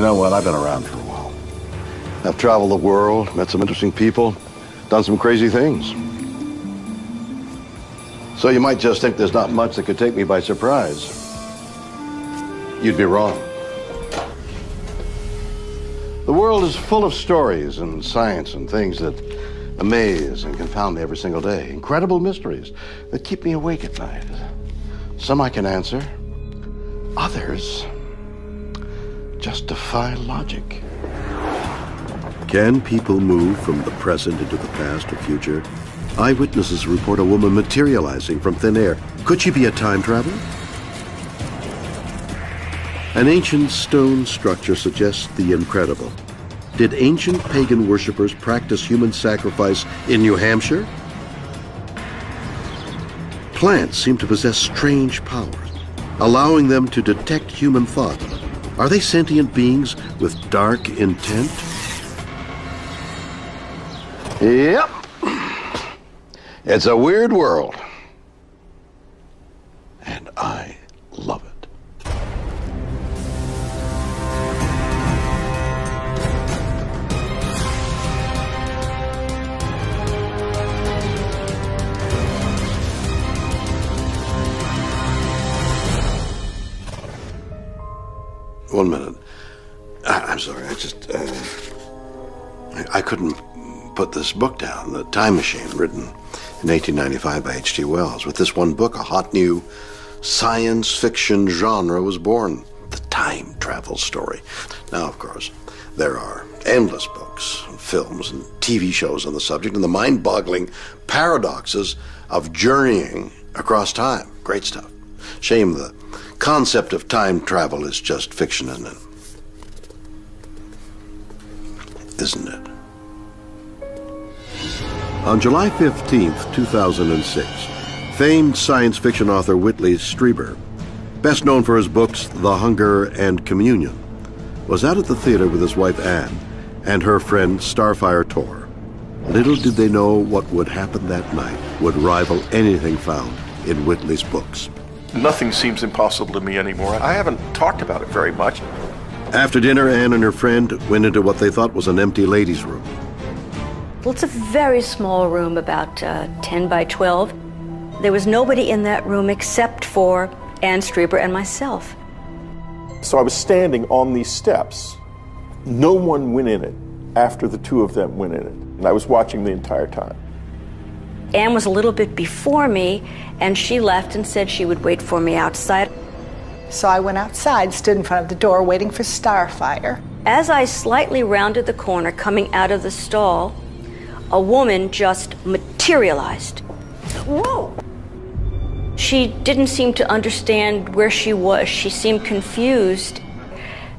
You know what? I've been around for a while. I've traveled the world, met some interesting people, done some crazy things. So you might just think there's not much that could take me by surprise. You'd be wrong. The world is full of stories and science and things that amaze and confound me every single day. Incredible mysteries that keep me awake at night. Some I can answer. Others just defy logic. Can people move from the present into the past or future? Eyewitnesses report a woman materializing from thin air. Could she be a time traveler? An ancient stone structure suggests the incredible. Did ancient pagan worshippers practice human sacrifice in New Hampshire? Plants seem to possess strange powers, allowing them to detect human thought. Are they sentient beings with dark intent? Yep. It's a weird world. And I love it. One minute. I'm sorry, I couldn't put this book down, The Time Machine, written in 1895 by H.G. Wells. With this one book, a hot new science fiction genre was born, the time travel story. Now, of course, there are endless books and films and TV shows on the subject and the mind-boggling paradoxes of journeying across time. Great stuff. Shame the concept of time travel is just fiction, isn't it? Isn't it? On July 15th, 2006, famed science fiction author Whitley Strieber, best known for his books The Hunger and Communion, was out at the theater with his wife Anne and her friend Starfire Tor. Little did they know what would happen that night would rival anything found in Whitley's books. Nothing seems impossible to me anymore. I haven't talked about it very much. After dinner, Anne and her friend went into what they thought was an empty ladies' room. Well, it's a very small room, about 10 by 12. There was nobody in that room except for Anne Strieber and myself. So I was standing on these steps. No one went in it after the two of them went in it. And I was watching the entire time. Anne was a little bit before me, and she left and said she would wait for me outside. So I went outside, stood in front of the door, waiting for Starfire. As I slightly rounded the corner, coming out of the stall, a woman just materialized. Whoa! She didn't seem to understand where she was. She seemed confused,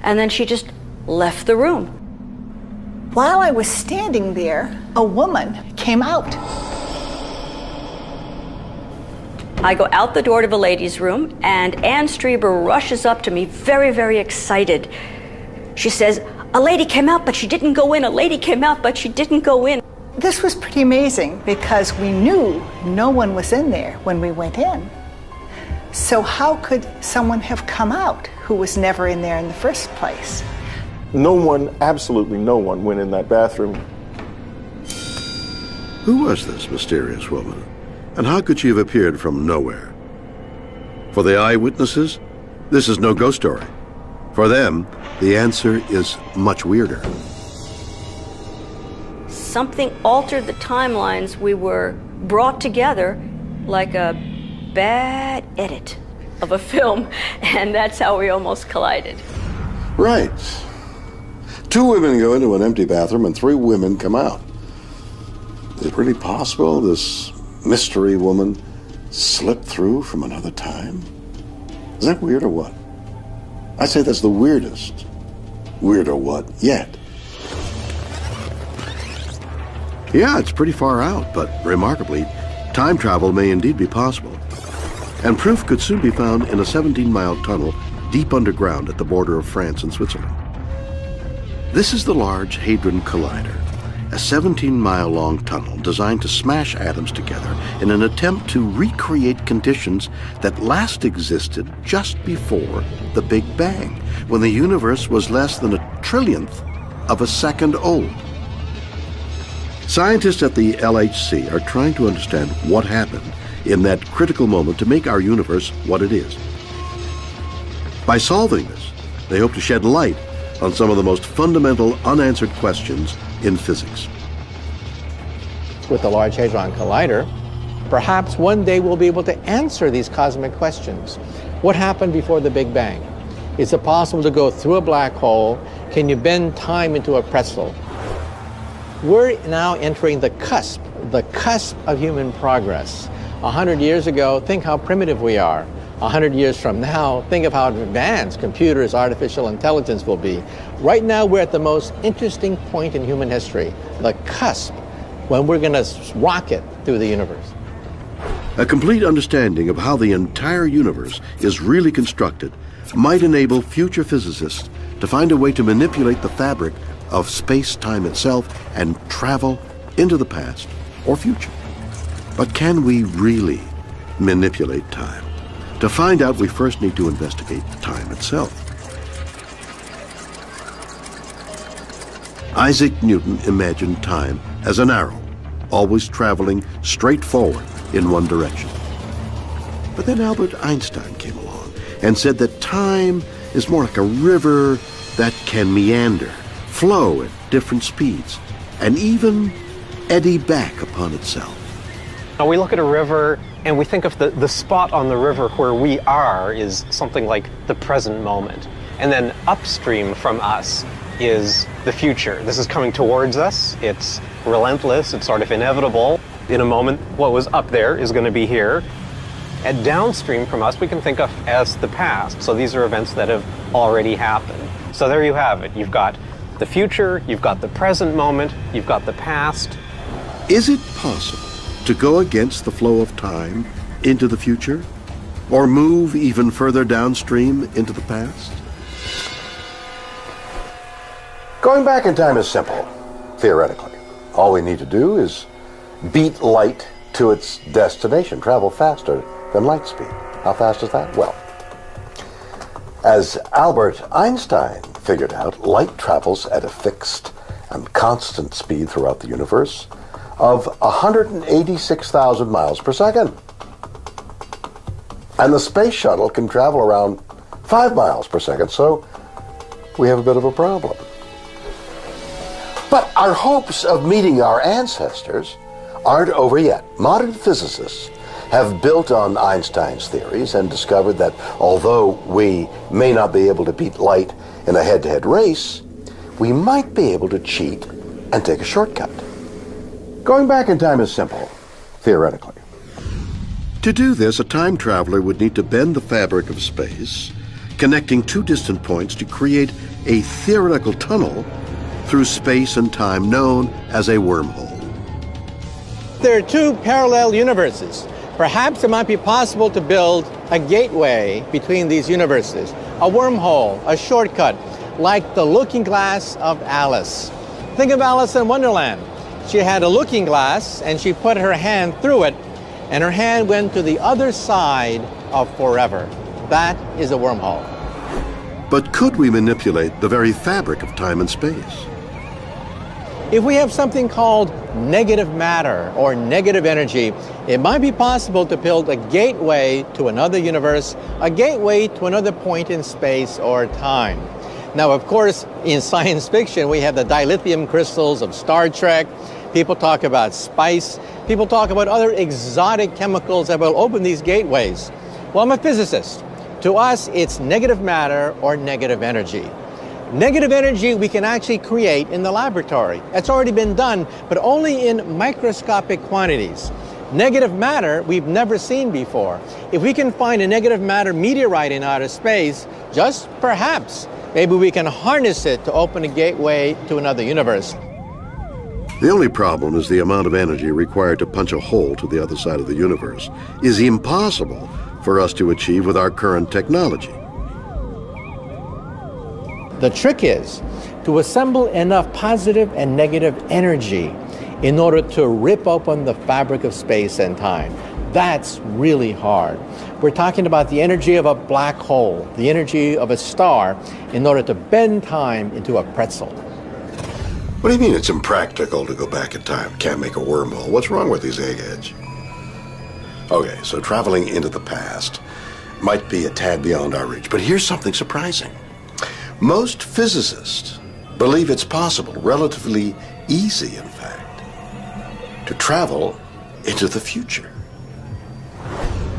and then she just left the room. While I was standing there, a woman came out. I go out the door to the ladies' room, and Anne Strieber rushes up to me, very, very excited. She says, "A lady came out, but she didn't go in. A lady came out, but she didn't go in." This was pretty amazing because we knew no one was in there when we went in. So how could someone have come out who was never in there in the first place? No one, absolutely no one, went in that bathroom. Who was this mysterious woman? And how could she have appeared from nowhere? For the eyewitnesses, this is no ghost story. For them, the answer is much weirder. Something altered the timelines. We were brought together like a bad edit of a film, and that's how we almost collided. Right. Two women go into an empty bathroom and three women come out. Is it really possible this mystery woman slipped through from another time? Is that weird or what? I'd say that's the weirdest. Weird or what yet. Yeah, it's pretty far out, but remarkably, time travel may indeed be possible. And proof could soon be found in a 17-mile tunnel deep underground at the border of France and Switzerland. This is the Large Hadron Collider, a 17-mile-long tunnel designed to smash atoms together in an attempt to recreate conditions that last existed just before the Big Bang, when the universe was less than a trillionth of a second old. Scientists at the LHC are trying to understand what happened in that critical moment to make our universe what it is. By solving this, they hope to shed light on some of the most fundamental unanswered questions in physics. With the Large Hadron Collider, perhaps one day we'll be able to answer these cosmic questions. What happened before the Big Bang? Is it possible to go through a black hole? Can you bend time into a pretzel? We're now entering the cusp of human progress. 100 years ago, think how primitive we are. 100 years from now, think of how advanced computers, artificial intelligence will be. Right now, we're at the most interesting point in human history, the cusp, when we're going to rocket through the universe. A complete understanding of how the entire universe is really constructed might enable future physicists to find a way to manipulate the fabric of space-time itself and travel into the past or future. But can we really manipulate time? To find out, we first need to investigate time itself. Isaac Newton imagined time as an arrow, always traveling straight forward in one direction. But then Albert Einstein came along and said that time is more like a river that can meander, flow at different speeds, and even eddy back upon itself. Now we look at a river and we think of the spot on the river where we are is something like the present moment. And then upstream from us is the future. This is coming towards us. It's relentless. It's sort of inevitable. In a moment, what was up there is going to be here. And downstream from us, we can think of as the past. So these are events that have already happened. So there you have it. You've got the future, you've got the present moment, you've got the past. Is it possible to go against the flow of time into the future, or move even further downstream into the past? Going back in time is simple, theoretically. All we need to do is beat light to its destination, travel faster than light speed. How fast is that? Well, as Albert Einstein figured out, light travels at a fixed and constant speed throughout the universe of 186,000 miles per second. And the space shuttle can travel around 5 miles per second, so we have a bit of a problem. But our hopes of meeting our ancestors aren't over yet. Modern physicists have built on Einstein's theories and discovered that although we may not be able to beat light in a head-to-head race, we might be able to cheat and take a shortcut. Going back in time is simple, theoretically. To do this, a time traveler would need to bend the fabric of space, connecting two distant points to create a theoretical tunnel through space and time known as a wormhole. There are two parallel universes. Perhaps it might be possible to build a gateway between these universes, a wormhole, a shortcut, like the looking glass of Alice. Think of Alice in Wonderland. She had a looking glass and she put her hand through it, and her hand went to the other side of forever. That is a wormhole. But could we manipulate the very fabric of time and space? If we have something called negative matter or negative energy, it might be possible to build a gateway to another universe, a gateway to another point in space or time. Now, of course, in science fiction, we have the dilithium crystals of Star Trek. People talk about spice. People talk about other exotic chemicals that will open these gateways. Well, I'm a physicist. To us, it's negative matter or negative energy. Negative energy we can actually create in the laboratory. It's already been done, but only in microscopic quantities. Negative matter we've never seen before. If we can find a negative matter meteorite in outer space, just perhaps, maybe we can harness it to open a gateway to another universe. The only problem is the amount of energy required to punch a hole to the other side of the universe is impossible for us to achieve with our current technology. The trick is to assemble enough positive and negative energy in order to rip open the fabric of space and time. That's really hard. We're talking about the energy of a black hole, the energy of a star, in order to bend time into a pretzel. What do you mean it's impractical to go back in time? Can't make a wormhole. What's wrong with these eggheads? Okay, so traveling into the past might be a tad beyond our reach, but here's something surprising. Most physicists believe it's possible, relatively easy in fact, to travel into the future.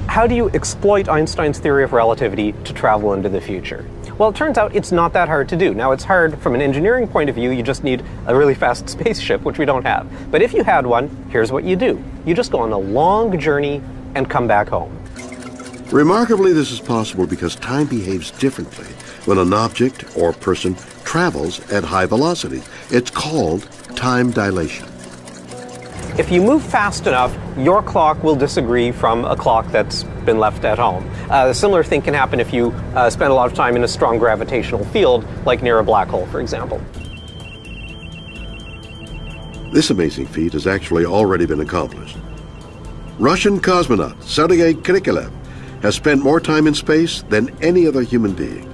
How do you exploit Einstein's theory of relativity to travel into the future? Well, it turns out it's not that hard to do. Now, it's hard from an engineering point of view. You just need a really fast spaceship, which we don't have. But if you had one, here's what you do. You just go on a long journey and come back home. Remarkably, this is possible because time behaves differently when an object or person travels at high velocity. It's called time dilation. If you move fast enough, your clock will disagree from a clock that's been left at home. A similar thing can happen if you spend a lot of time in a strong gravitational field, like near a black hole, for example. This amazing feat has actually already been accomplished. Russian cosmonaut Sergei Krikalev has spent more time in space than any other human being.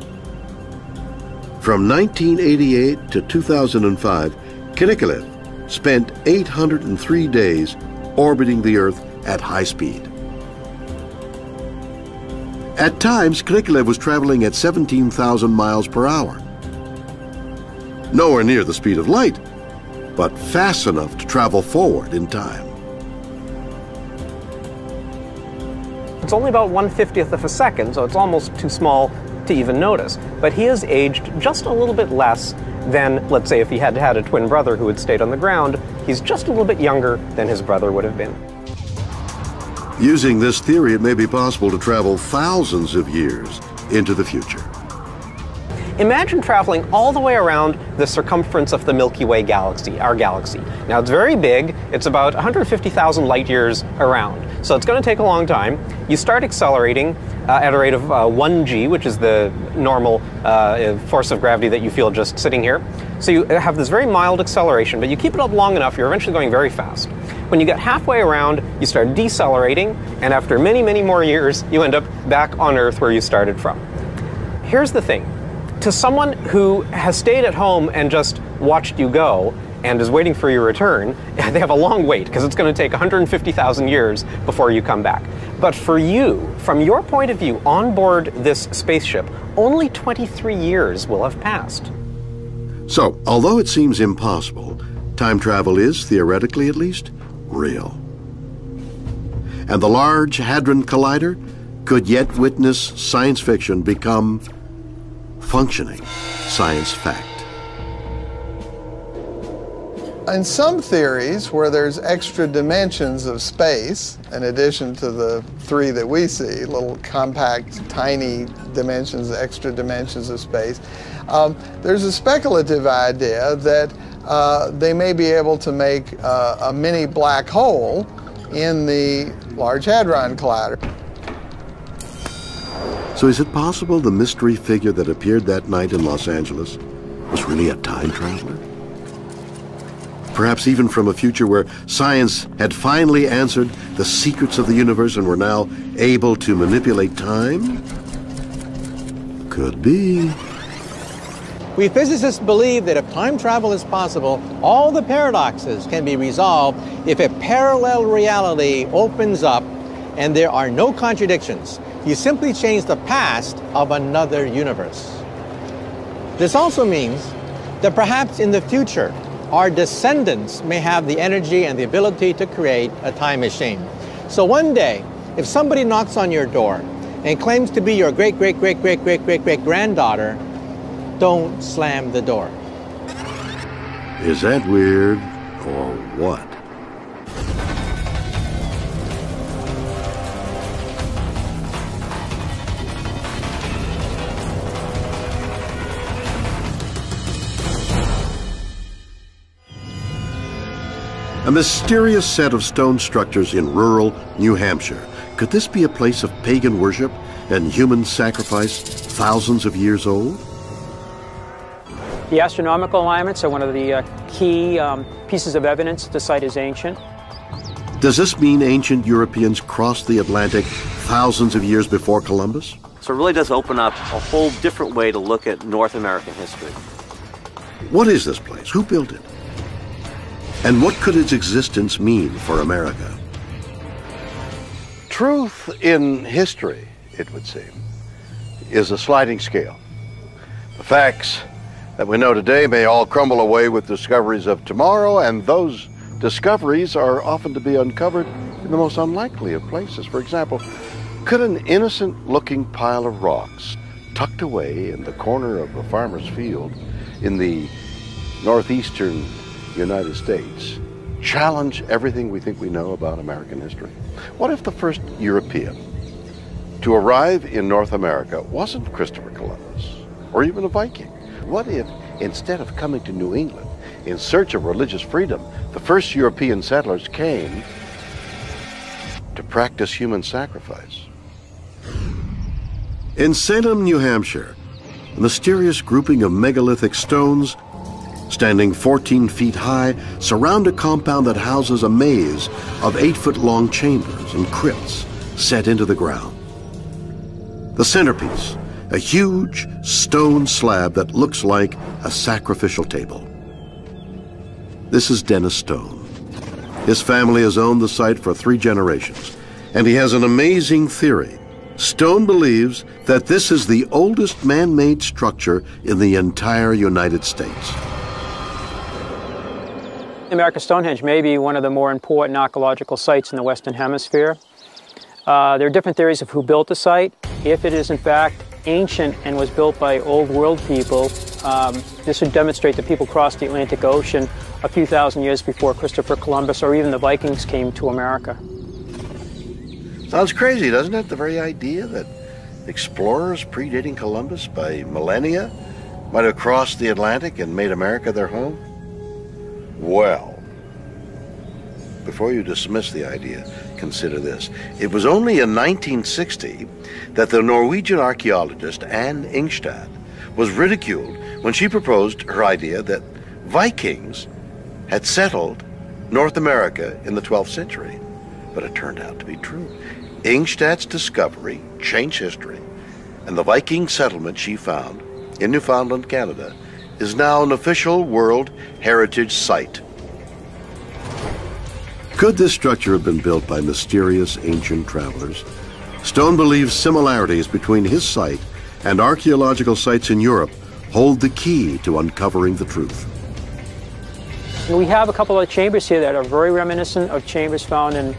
From 1988 to 2005, Krikalev spent 803 days orbiting the Earth at high speed. At times, Krikalev was traveling at 17,000 miles per hour. Nowhere near the speed of light, but fast enough to travel forward in time. It's only about 1/50th of a second, so it's almost too small to even notice. But he has aged just a little bit less than, let's say, if he had had a twin brother who had stayed on the ground. He's just a little bit younger than his brother would have been. Using this theory, it may be possible to travel thousands of years into the future. Imagine traveling all the way around the circumference of the Milky Way galaxy, our galaxy. Now, it's very big. It's about 150,000 light years around. So it's going to take a long time. You start accelerating at a rate of 1g, which is the normal force of gravity that you feel just sitting here. So you have this very mild acceleration, but you keep it up long enough, you're eventually going very fast. When you get halfway around, you start decelerating, and after many, many more years, you end up back on Earth where you started from. Here's the thing. To someone who has stayed at home and just watched you go and is waiting for your return, they have a long wait because it's going to take 150,000 years before you come back. But for you, from your point of view, on board this spaceship, only 23 years will have passed. So, although it seems impossible, time travel is, theoretically at least, real. And the Large Hadron Collider could yet witness science fiction become functioning science fact. In some theories where there's extra dimensions of space, in addition to the three that we see, little compact, tiny dimensions, extra dimensions of space, there's a speculative idea that they may be able to make a mini black hole in the Large Hadron Collider. So is it possible the mystery figure that appeared that night in Los Angeles was really a time traveler? Perhaps even from a future where science had finally answered the secrets of the universe and were now able to manipulate time? Could be. We physicists believe that if time travel is possible, all the paradoxes can be resolved if a parallel reality opens up and there are no contradictions. You simply change the past of another universe. This also means that perhaps in the future, our descendants may have the energy and the ability to create a time machine. So one day, if somebody knocks on your door and claims to be your great-great-great-great-great-great-great-granddaughter, don't slam the door. Is that weird or what? A mysterious set of stone structures in rural New Hampshire. Could this be a place of pagan worship and human sacrifice thousands of years old? The astronomical alignments are one of the key pieces of evidence that the site is ancient. Does this mean ancient Europeans crossed the Atlantic thousands of years before Columbus? So it really does open up a whole different way to look at North American history. What is this place? Who built it? And what could its existence mean for America? Truth in history, it would seem, is a sliding scale. The facts that we know today may all crumble away with discoveries of tomorrow, and those discoveries are often to be uncovered in the most unlikely of places. For example, could an innocent-looking pile of rocks tucked away in the corner of a farmer's field in the northeastern United States challenge everything we think we know about American history? What if the first European to arrive in North America wasn't Christopher Columbus or even a Viking? What if, instead of coming to New England in search of religious freedom, the first European settlers came to practice human sacrifice? In Salem, New Hampshire, a mysterious grouping of megalithic stones standing 14 feet high surround a compound that houses a maze of 8-foot-long chambers and crypts set into the ground. The centerpiece, a huge stone slab that looks like a sacrificial table. This is Dennis Stone. His family has owned the site for 3 generations, and he has an amazing theory. Stone believes that this is the oldest man-made structure in the entire United States. America's Stonehenge may be one of the more important archaeological sites in the Western Hemisphere. There are different theories of who built the site. If it is in fact ancient and was built by old world people, this would demonstrate that people crossed the Atlantic Ocean a few thousand years before Christopher Columbus or even the Vikings came to America. Sounds crazy, doesn't it? The very idea that explorers predating Columbus by millennia might have crossed the Atlantic and made America their home? Well, before you dismiss the idea, consider this. It was only in 1960 that the Norwegian archaeologist Anne Ingstad was ridiculed when she proposed her idea that Vikings had settled North America in the 12th century. But it turned out to be true. Ingstad's discovery changed history, and the Viking settlement she found in Newfoundland, Canada, is now an official World Heritage Site. Could this structure have been built by mysterious ancient travelers? Stone believes similarities between his site and archaeological sites in Europe hold the key to uncovering the truth. We have a couple of chambers here that are very reminiscent of chambers found in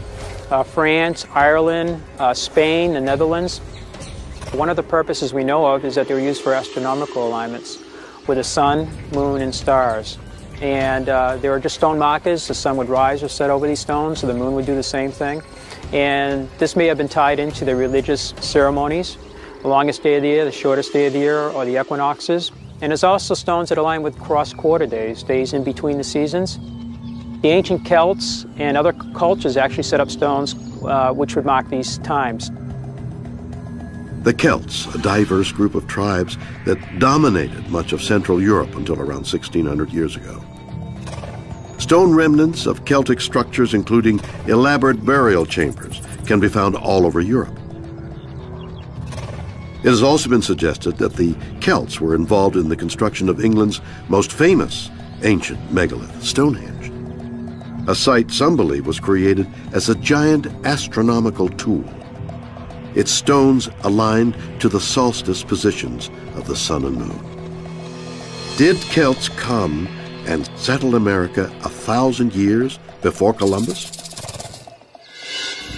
France, Ireland, Spain, the Netherlands. One of the purposes we know of is that they were used for astronomical alignments with the sun, moon, and stars. And there are just stone markers. The sun would rise or set over these stones, so the moon would do the same thing. And this may have been tied into the religious ceremonies, the longest day of the year, the shortest day of the year, or the equinoxes. And there's also stones that align with cross-quarter days, days in between the seasons. The ancient Celts and other cultures actually set up stones which would mark these times. The Celts, a diverse group of tribes that dominated much of Central Europe until around 1600 years ago. Stone remnants of Celtic structures, including elaborate burial chambers, can be found all over Europe. It has also been suggested that the Celts were involved in the construction of England's most famous ancient megalith, Stonehenge, a site some believe was created as a giant astronomical tool. Its stones aligned to the solstice positions of the sun and moon. Did Celts come and settle America 1,000 years before Columbus?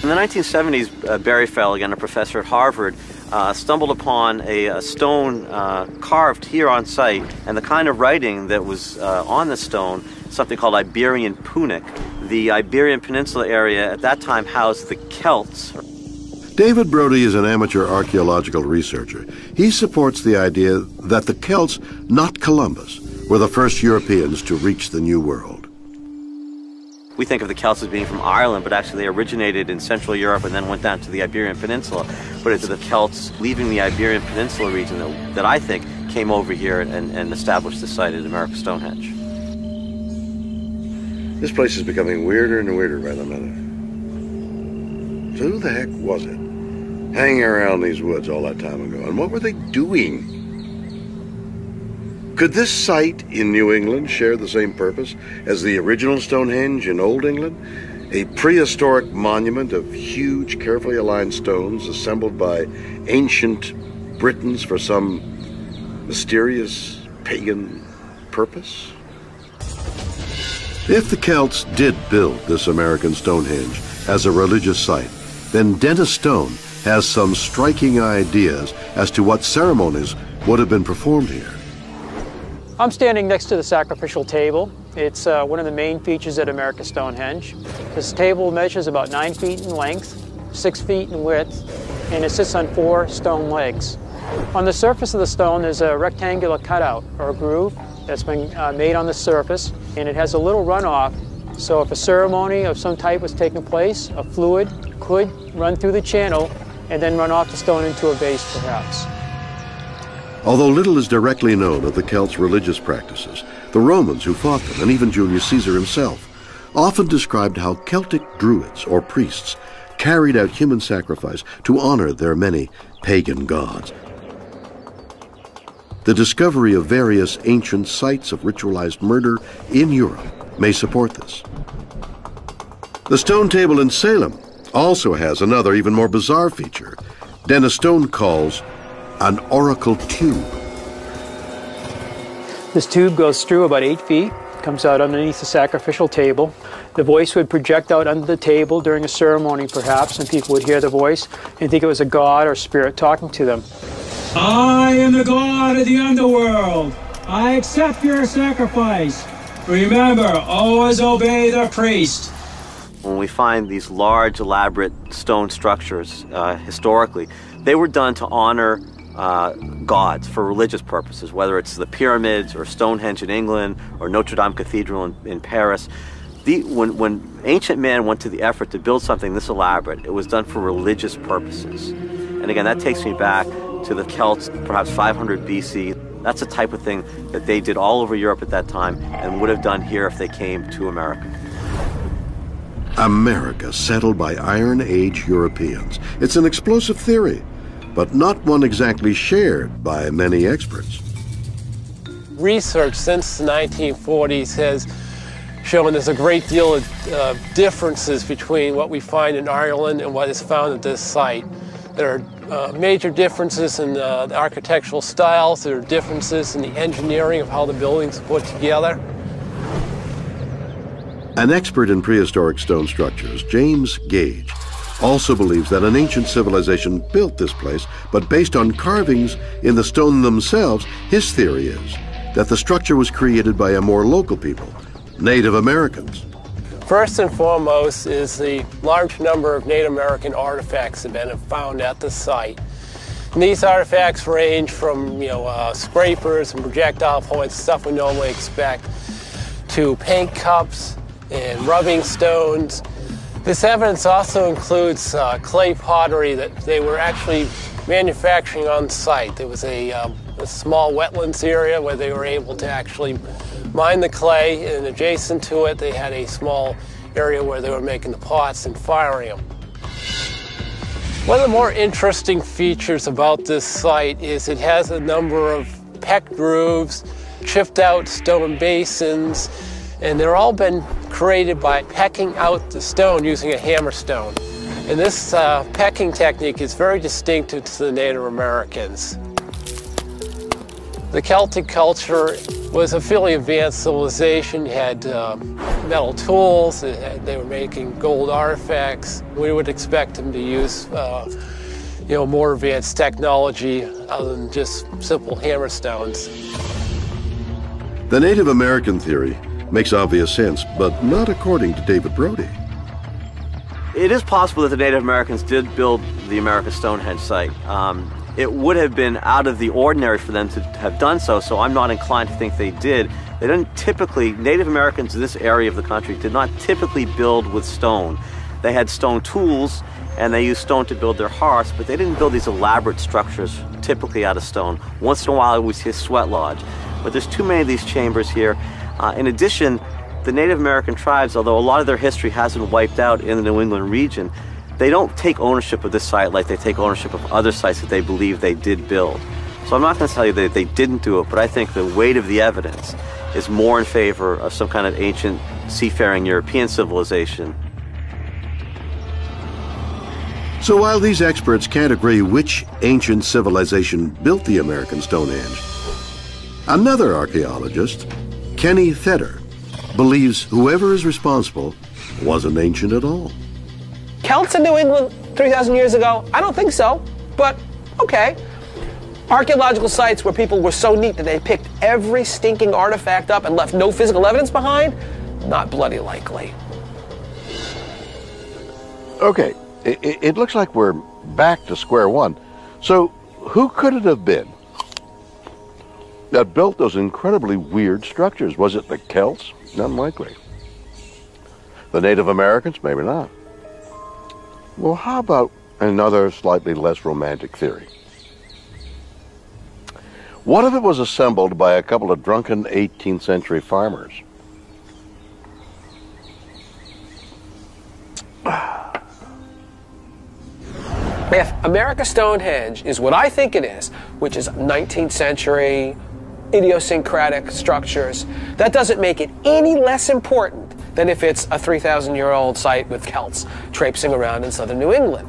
In the 1970s, Barry Felligan, a professor at Harvard, stumbled upon a stone carved here on site, and the kind of writing that was on the stone, something called Iberian Punic. The Iberian Peninsula area at that time housed the Celts. David Brody is an amateur archaeological researcher. He supports the idea that the Celts, not Columbus, were the first Europeans to reach the New World. We think of the Celts as being from Ireland, but actually they originated in Central Europe and then went down to the Iberian Peninsula. But it's the Celts leaving the Iberian Peninsula region that I think came over here and established the site at America's Stonehenge. This place is becoming weirder and weirder by the minute. So who the heck was it hanging around these woods all that time ago? And what were they doing? Could this site in New England share the same purpose as the original Stonehenge in Old England? A prehistoric monument of huge, carefully aligned stones assembled by ancient Britons for some mysterious pagan purpose? If the Celts did build this American Stonehenge as a religious site, then Dennis Stone has some striking ideas as to what ceremonies would have been performed here. I'm standing next to the sacrificial table. It's one of the main features at America's Stonehenge. This table measures about 9 feet in length, 6 feet in width, and it sits on 4 stone legs. On the surface of the stone, there's a rectangular cutout or a groove that's been made on the surface, and it has a little runoff. So if a ceremony of some type was taking place, a fluid could run through the channel and then run off the stone into a vase, perhaps. Although little is directly known of the Celts' religious practices, the Romans who fought them, and even Julius Caesar himself, often described how Celtic druids or priests carried out human sacrifice to honor their many pagan gods. The discovery of various ancient sites of ritualized murder in Europe may support this. The stone table in Salem also has another, even more bizarre feature Dennis Stone calls an oracle tube. This tube goes through about 8 feet, comes out underneath the sacrificial table. The voice would project out under the table during a ceremony, perhaps, and people would hear the voice and think it was a god or spirit talking to them. I am the god of the underworld. I accept your sacrifice. Remember, always obey the priest. When we find these large, elaborate stone structures, historically, they were done to honor gods for religious purposes, whether it's the pyramids or Stonehenge in England or Notre Dame Cathedral in Paris. When ancient man went to the effort to build something this elaborate, it was done for religious purposes. And again, that takes me back to the Celts, perhaps 500 BC. That's the type of thing that they did all over Europe at that time and would have done here if they came to America. America settled by Iron Age Europeans. It's an explosive theory, but not one exactly shared by many experts. Research since the 1940s has shown there's a great deal of differences between what we find in Ireland and what is found at this site. There are major differences in the architectural styles. There are differences in the engineering of how the buildings are put together. An expert in prehistoric stone structures, James Gage, also believes that an ancient civilization built this place, but based on carvings in the stone themselves, his theory is that the structure was created by a more local people, Native Americans. First and foremost is the large number of Native American artifacts that have been found at the site. And these artifacts range from scrapers and projectile points, stuff we normally expect, to paint cups and rubbing stones. This evidence also includes clay pottery that they were actually manufacturing on site. There was a small wetlands area where they were able to actually mine the clay, and adjacent to it they had a small area where they were making the pots and firing them. One of the more interesting features about this site is it has a number of peck grooves, chipped out stone basins, and they're all been created by pecking out the stone using a hammerstone. And this pecking technique is very distinctive to the Native Americans. The Celtic culture was a fairly advanced civilization. You had metal tools, they were making gold artifacts. We would expect them to use more advanced technology other than just simple hammerstones. The Native American theory makes obvious sense, but not according to David Brody. It is possible that the Native Americans did build the America's Stonehenge site. It would have been out of the ordinary for them to have done so, so I'm not inclined to think they did. They didn't typically, Native Americans in this area of the country did not typically build with stone. They had stone tools, and they used stone to build their hearths, but they didn't build these elaborate structures typically out of stone. Once in a while we see a sweat lodge, but there's too many of these chambers here. In addition, the Native American tribes, although a lot of their history hasn't wiped out in the New England region, they don't take ownership of this site like they take ownership of other sites that they believe they did build. So I'm not going to tell you that they didn't do it, but I think the weight of the evidence is more in favor of some kind of ancient seafaring European civilization. So while these experts can't agree which ancient civilization built the American Stonehenge, another archaeologist, Kenny Feder, believes whoever is responsible wasn't ancient at all. Celts in New England 3,000 years ago? I don't think so, but okay. Archaeological sites where people were so neat that they picked every stinking artifact up and left no physical evidence behind? Not bloody likely. Okay, it looks like we're back to square one. So who could it have been that built those incredibly weird structures? Was it the Celts? Unlikely. The Native Americans? Maybe not. Well, how about another slightly less romantic theory? What if it was assembled by a couple of drunken 18th century farmers? If America Stonehenge is what I think it is, which is 19th century idiosyncratic structures, that doesn't make it any less important than if it's a 3,000-year-old site with Celts traipsing around in southern New England.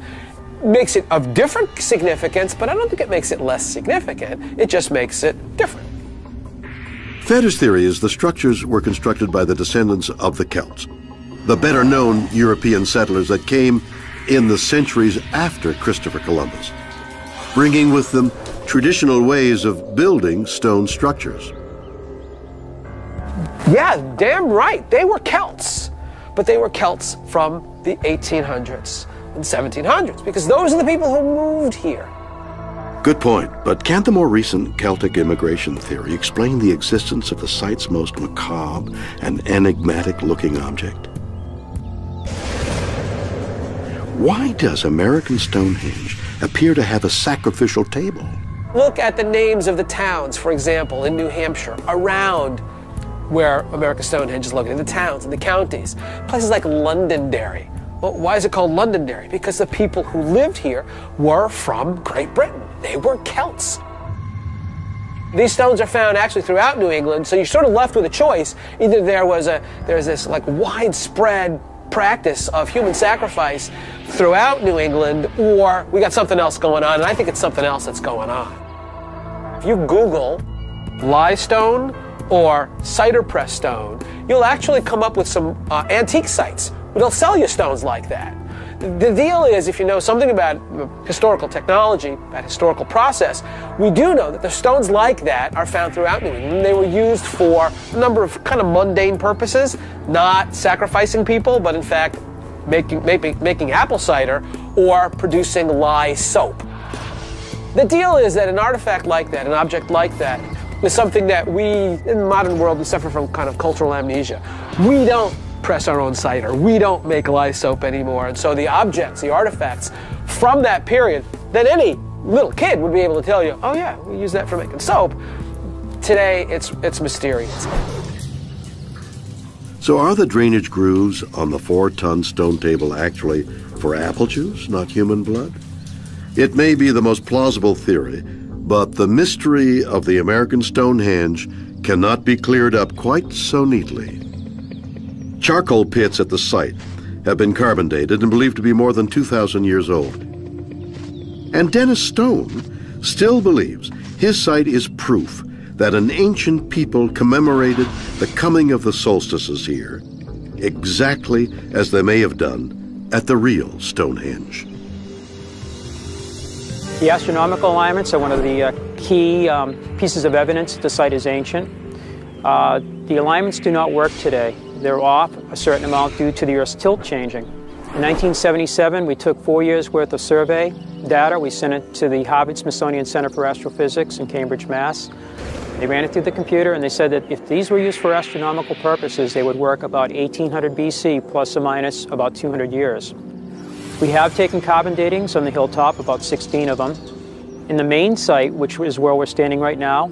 Makes it of different significance, but I don't think it makes it less significant. It just makes it different. Feder's theory is the structures were constructed by the descendants of the Celts, the better-known European settlers that came in the centuries after Christopher Columbus, bringing with them traditional ways of building stone structures. Yeah, damn right. They were Celts, but they were Celts from the 1800s and 1700s, because those are the people who moved here. Good point, but can't the more recent Celtic immigration theory explain the existence of the site's most macabre and enigmatic-looking object? Why does American Stonehenge appear to have a sacrificial table? Look at the names of the towns, for example, in New Hampshire, around where America Stonehenge is located, the towns and the counties. Places like Londonderry. Well, why is it called Londonderry? Because the people who lived here were from Great Britain. They were Celts. These stones are found actually throughout New England, so you're sort of left with a choice. Either there's this like widespread practice of human sacrifice throughout New England, or we got something else going on, and I think it's something else that's going on. If you Google limestone or cider press stone, you'll actually come up with some antique sites. They'll sell you stones like that. The deal is, if you know something about historical technology, about historical process, we do know that the stones like that are found throughout New England. They were used for a number of kind of mundane purposes, not sacrificing people, but in fact making apple cider or producing lye soap. The deal is that an artifact like that, an object like that, is something that we, in the modern world, we suffer from kind of cultural amnesia. We don't press our own cider. We don't make lye soap anymore. And so the objects, the artifacts from that period that any little kid would be able to tell you, oh yeah, we use that for making soap. Today, it's mysterious. So are the drainage grooves on the 4-ton stone table actually for apple juice, not human blood? It may be the most plausible theory, but the mystery of the American Stonehenge cannot be cleared up quite so neatly. Charcoal pits at the site have been carbon dated and believed to be more than 2,000 years old. And Dennis Stone still believes his site is proof that an ancient people commemorated the coming of the solstices here, exactly as they may have done at the real Stonehenge. The astronomical alignments are one of the key pieces of evidence that the site is ancient. The alignments do not work today. They're off a certain amount due to the Earth's tilt changing. In 1977, we took 4 years' worth of survey data. We sent it to the Harvard-Smithsonian Center for Astrophysics in Cambridge, Mass. They ran it through the computer, and they said that if these were used for astronomical purposes, they would work about 1800 BC, plus or minus about 200 years. We have taken carbon datings on the hilltop, about 16 of them. In the main site, which is where we're standing right now,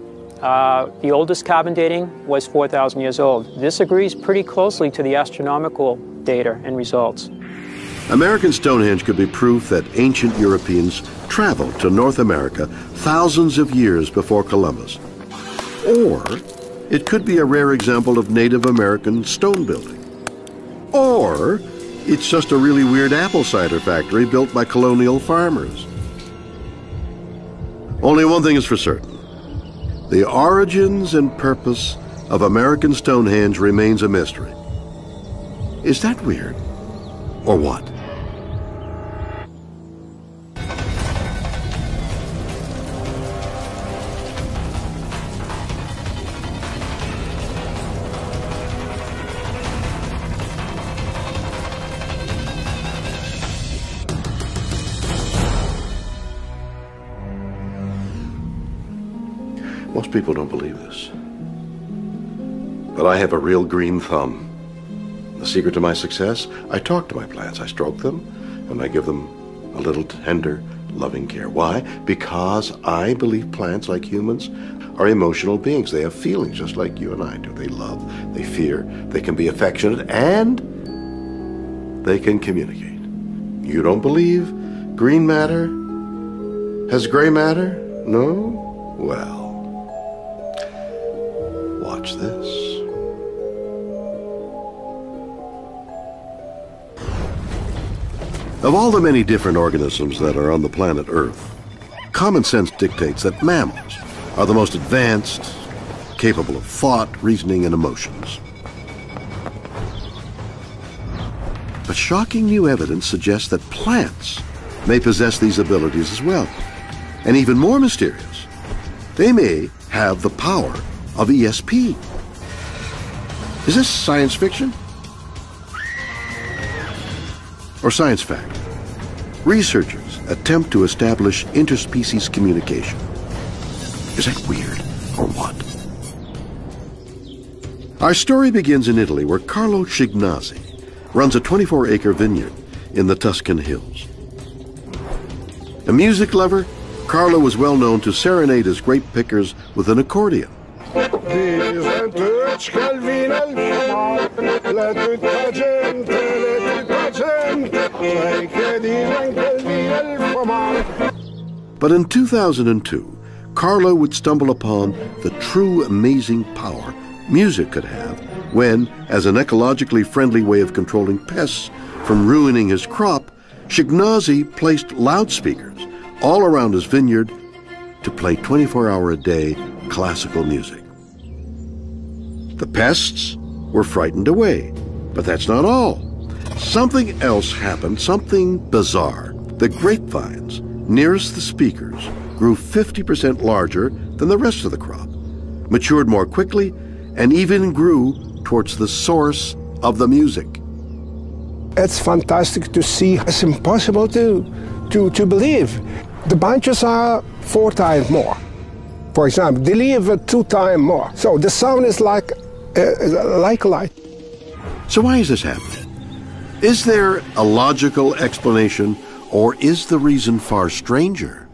the oldest carbon dating was 4,000 years old. This agrees pretty closely to the astronomical data and results. American Stonehenge could be proof that ancient Europeans traveled to North America thousands of years before Columbus. Or it could be a rare example of Native American stone building. Or it's just a really weird apple cider factory built by colonial farmers. Only one thing is for certain. The origins and purpose of American Stonehenge remains a mystery. Is that weird? Or what? Most people don't believe this. But I have a real green thumb. The secret to my success? I talk to my plants, I stroke them, and I give them a little tender, loving care. Why? Because I believe plants, like humans, are emotional beings. They have feelings just like you and I do. They love, they fear, they can be affectionate, and they can communicate. You don't believe green matter has gray matter? No? Well, watch this. Of all the many different organisms that are on the planet Earth, common sense dictates that mammals are the most advanced, capable of thought, reasoning, and emotions. But shocking new evidence suggests that plants may possess these abilities as well. And even more mysterious, they may have the power of ESP. Is this science fiction? Or science fact? Researchers attempt to establish interspecies communication. Is that weird or what? Our story begins in Italy, where Carlo Schignazzi runs a 24-acre vineyard in the Tuscan hills. A music lover, Carlo was well known to serenade his grape pickers with an accordion. But in 2002, Carlo would stumble upon the true amazing power music could have when, as an ecologically friendly way of controlling pests from ruining his crop, Schignazzi placed loudspeakers all around his vineyard to play 24-hour-a-day classical music. The pests were frightened away, but that's not all. Something else happened, something bizarre. The grapevines nearest the speakers grew 50% larger than the rest of the crop, matured more quickly, and even grew towards the source of the music. It's fantastic to see. It's impossible to believe. The bunches are 4 times more. For example, they live 2 times more. So the sound is like light. So why is this happening? Is there a logical explanation, or is the reason far stranger?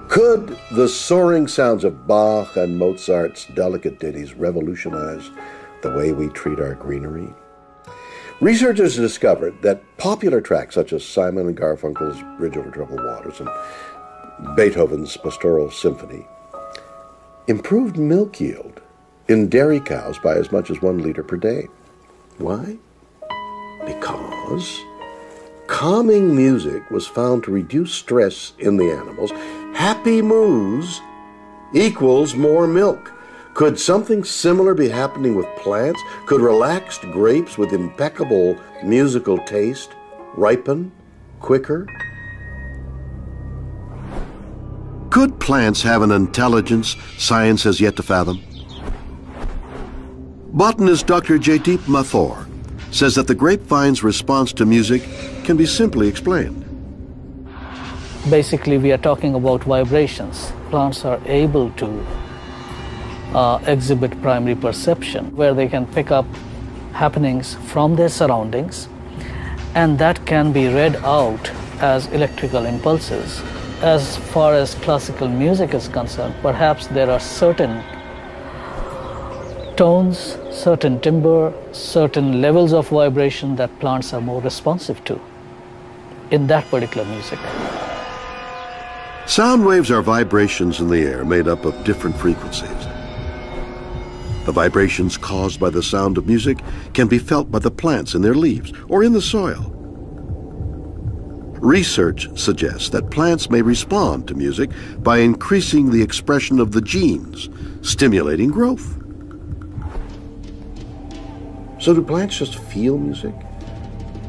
Could the soaring sounds of Bach and Mozart's delicate ditties revolutionize the way we treat our greenery? Researchers discovered that popular tracks such as Simon and Garfunkel's Bridge Over Troubled Waters and Beethoven's Pastoral Symphony improved milk yield in dairy cows by as much as 1 liter per day. Why? Because calming music was found to reduce stress in the animals. Happy moos equals more milk. Could something similar be happening with plants? Could relaxed grapes with impeccable musical taste ripen quicker? Could plants have an intelligence science has yet to fathom? Botanist Dr. Jaideep Mathur says that the grapevine's response to music can be simply explained. Basically, we are talking about vibrations. Plants are able to exhibit primary perception, where they can pick up happenings from their surroundings, and that can be read out as electrical impulses. As far as classical music is concerned, perhaps there are certain tones, certain timbre, certain levels of vibration that plants are more responsive to in that particular music. Sound waves are vibrations in the air made up of different frequencies. The vibrations caused by the sound of music can be felt by the plants in their leaves or in the soil. Research suggests that plants may respond to music by increasing the expression of the genes, stimulating growth. So do plants just feel music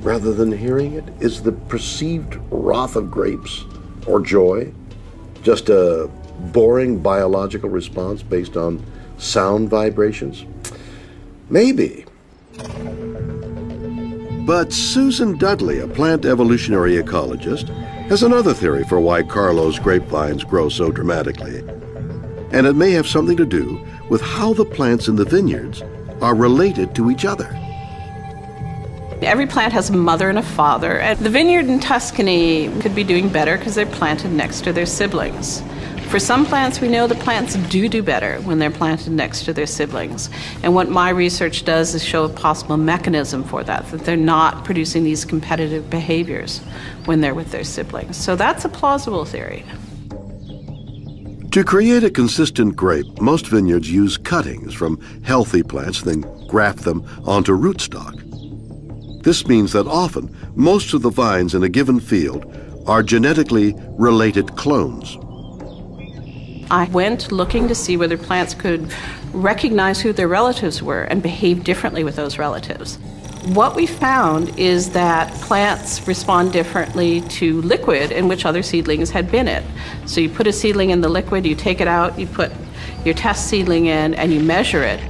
rather than hearing it? Is the perceived wrath of grapes or joy just a boring biological response based on sound vibrations? Maybe. But Susan Dudley, a plant evolutionary ecologist, has another theory for why Carlo's grapevines grow so dramatically. And it may have something to do with how the plants in the vineyards are related to each other. Every plant has a mother and a father. And the vineyard in Tuscany could be doing better because they're planted next to their siblings. For some plants, we know the plants do better when they're planted next to their siblings. And what my research does is show a possible mechanism for that they're not producing these competitive behaviors when they're with their siblings. So that's a plausible theory. To create a consistent grape, most vineyards use cuttings from healthy plants, then graft them onto rootstock. This means that often, most of the vines in a given field are genetically related clones. I went looking to see whether plants could recognize who their relatives were and behave differently with those relatives. What we found is that plants respond differently to liquid in which other seedlings had been in. So you put a seedling in the liquid, you take it out, you put your test seedling in, and you measure it.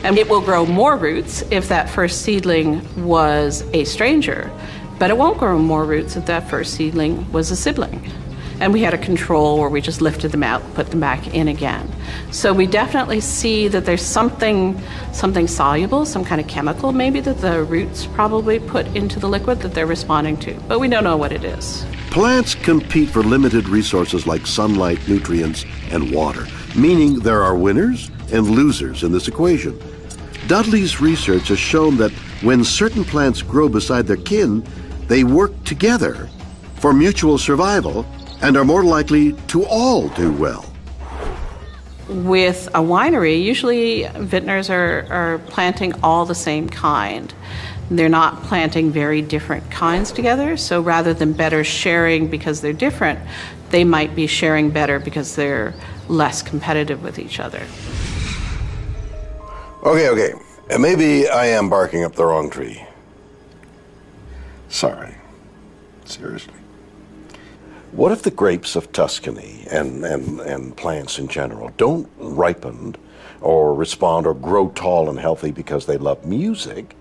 And it will grow more roots if that first seedling was a stranger, but it won't grow more roots if that first seedling was a sibling. And we had a control where we just lifted them out, put them back in again. So we definitely see that there's something soluble, some kind of chemical maybe that the roots probably put into the liquid that they're responding to, but we don't know what it is. Plants compete for limited resources like sunlight, nutrients, and water, meaning there are winners and losers in this equation. Dudley's research has shown that when certain plants grow beside their kin, they work together for mutual survival and are more likely to all do well. With a winery, usually vintners are planting all the same kind. They're not planting very different kinds together, so rather than better sharing because they're different, they might be sharing better because they're less competitive with each other. Okay. Maybe I am barking up the wrong tree. Sorry. Seriously. What if the grapes of Tuscany and plants in general don't ripen or respond or grow tall and healthy because they love music?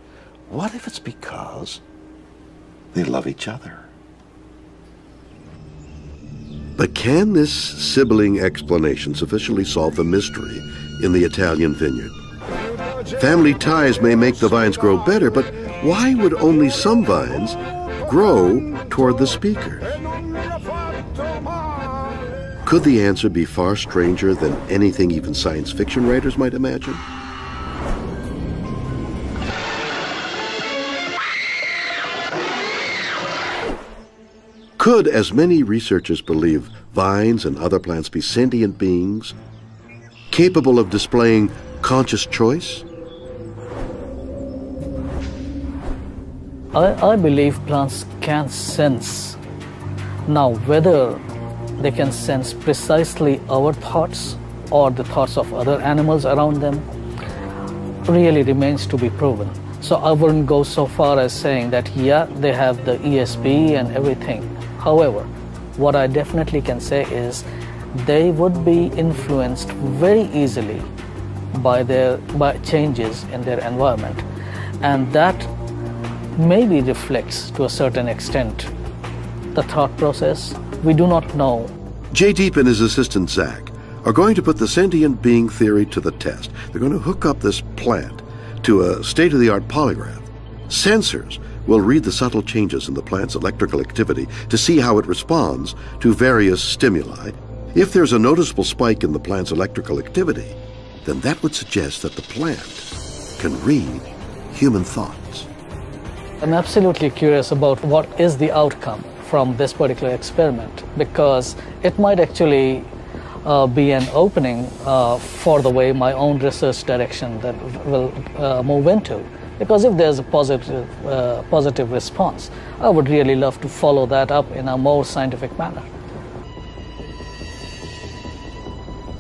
What if it's because they love each other? But can this sibling explanation sufficiently solve the mystery in the Italian vineyard? Family ties may make the vines grow better, but why would only some vines grow toward the speakers? Could the answer be far stranger than anything even science fiction writers might imagine? Could, as many researchers believe, vines and other plants be sentient beings capable of displaying conscious choice? I believe plants can sense. Now, whether they can sense precisely our thoughts or the thoughts of other animals around them really remains to be proven. So I wouldn't go so far as saying that, yeah, they have the ESP and everything. However, what I definitely can say is they would be influenced very easily by changes in their environment, and that maybe reflects to a certain extent the thought process. We do not know. Jay Deep and his assistant Zach are going to put the sentient being theory to the test. They're going to hook up this plant to a state-of-the-art polygraph. Sensors will read the subtle changes in the plant's electrical activity to see how it responds to various stimuli. If there's a noticeable spike in the plant's electrical activity, then that would suggest that the plant can read human thoughts. I'm absolutely curious about what is the outcome from this particular experiment, because it might actually be an opening for the way my own research direction that will move into. Because if there's a positive response, I would really love to follow that up in a more scientific manner.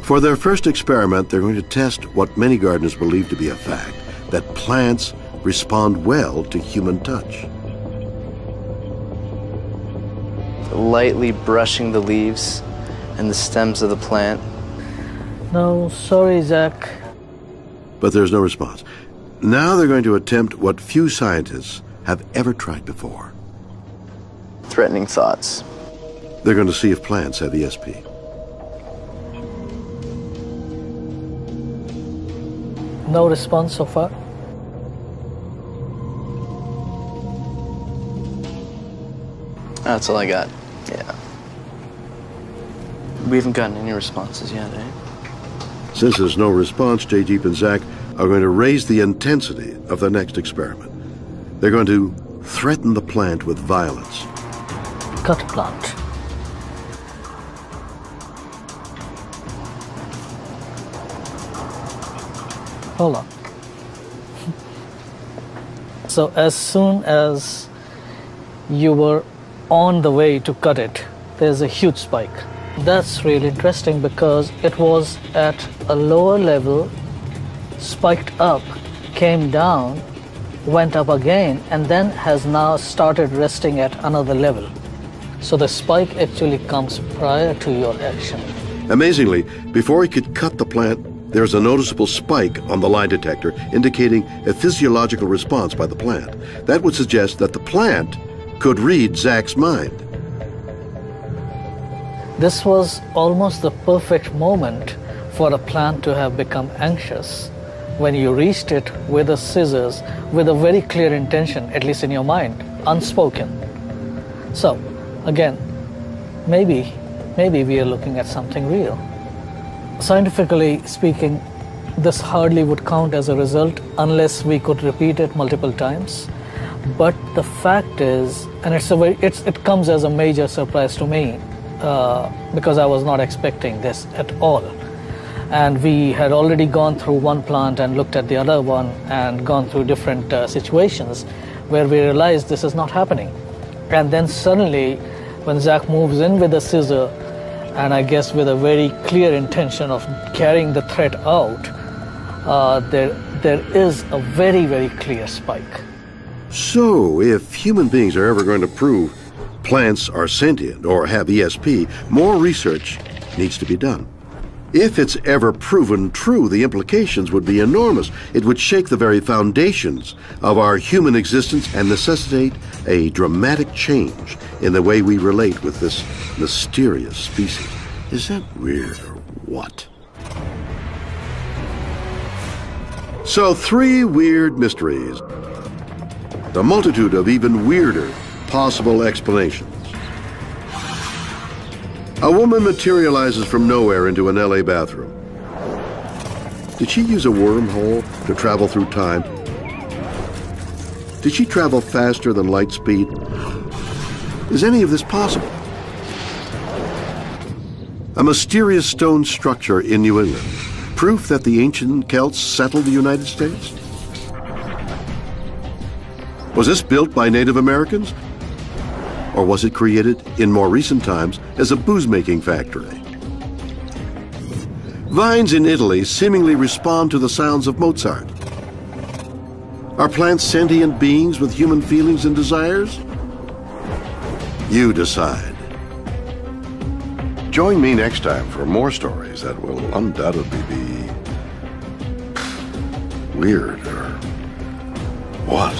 For their first experiment, they're going to test what many gardeners believe to be a fact, that plants respond well to human touch. Lightly brushing the leaves and the stems of the plant. No, sorry, Zach. But there's no response. Now they're going to attempt what few scientists have ever tried before. Threatening thoughts. They're going to see if plants have ESP. No response so far? That's all I got. Yeah. We haven't gotten any responses yet, eh? Since there's no response, J. Jeep and Zach are going to raise the intensity of their next experiment. They're going to threaten the plant with violence. Cut plant. Hold on. So as soon as you were on the way to cut it, there's a huge spike. That's really interesting because it was at a lower level, spiked up, came down, went up again, and then has now started resting at another level. So the spike actually comes prior to your action. Amazingly, before he could cut the plant, there's a noticeable spike on the lie detector indicating a physiological response by the plant. That would suggest that the plant could read Zach's mind. This was almost the perfect moment for a plant to have become anxious when you reached it with the scissors with a very clear intention, at least in your mind, unspoken. So, again, maybe we are looking at something real. Scientifically speaking, this hardly would count as a result unless we could repeat it multiple times. But the fact is, and it comes as a major surprise to me, because I was not expecting this at all. And we had already gone through one plant and looked at the other one and gone through different situations where we realized this is not happening. And then suddenly, when Zach moves in with a scissor, and I guess with a very clear intention of carrying the threat out, there is a very, very clear spike. So, if human beings are ever going to prove plants are sentient or have ESP, more research needs to be done. If it's ever proven true, the implications would be enormous. It would shake the very foundations of our human existence and necessitate a dramatic change in the way we relate with this mysterious species. Is that weird or what? So, 3 weird mysteries. A multitude of even weirder possible explanations. A woman materializes from nowhere into an LA bathroom. Did she use a wormhole to travel through time? Did she travel faster than light speed? Is any of this possible? A mysterious stone structure in New England. Proof that the ancient Celts settled the United States? Was this built by Native Americans? Or was it created in more recent times as a booze-making factory? Vines in Italy seemingly respond to the sounds of Mozart. Are plants sentient beings with human feelings and desires? You decide. Join me next time for more stories that will undoubtedly be weird or what?